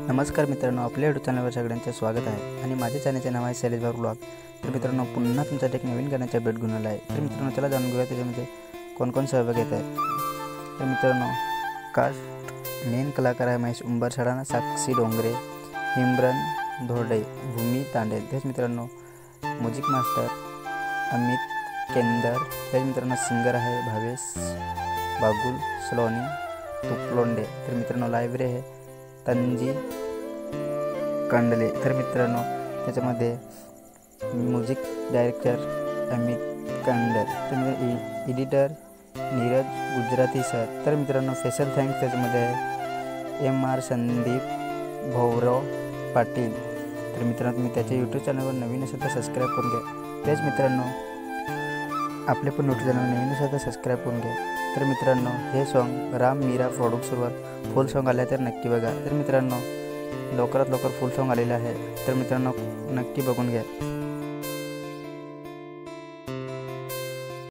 नमस्कार मित्रांनो, आपल्या यूट्यूब चॅनलवर सगळ्यांचे स्वागत आहे आणि माझ्या चॅनलचे नाव आहे शैलेश भाऊ ब्लॉग। तर मित्रांनो, पुन्हा तुमच्यासाठी एक नवीन गाण्याची अपडेट घेऊन आला आहे। तर मित्रांनो, चला जाणून घेऊया त्याच्यामध्ये कोण सहभाग घेत आहे। तर मित्रांनो, कास्ट मेन कलाकार आहे महेश उंबर सडाणा, साक्षी डोंगरे, हिमरन धोरडे, भूमी तांडे। तेच मित्रांनो, म्युझिक मास्टर अमित केंदर। तेच मित्रांनो, सिंगर आहे भावेश बागुल सलोनी तुपलोंडे। तर मित्रांनो, लायब्ररी आहे तंजी कांडले। तर मित्रांनो, त्याच्यामध्ये म्युझिक डायरेक्टर अमित कांडल, तर एडिटर नीरज गुजराती सर। तर मित्रांनो, स्पेशल थँक्स त्याच्यामध्ये आहे MR संदीप भौरव पाटील। तर मित्रांनो, तुम्ही त्याच्या यूट्यूब चॅनलवर नवीन असेल तर सबस्क्राईब करून घ्या। तेच मित्रांनो, आपले पण यूट्यूब चॅनल नवीन असेल तर सबस्क्राईब करून घ्या। तर मित्रांनो, हे सॉन्ग राम मीरा प्रोडक्ट्सवर फुल सॉन्ग आले तर नक्की बघा। तर मित्रांनो, लवकरात लवकर फुल सॉन्ग आलेलं आहे, तर मित्रांनो नक्की बघून घ्या।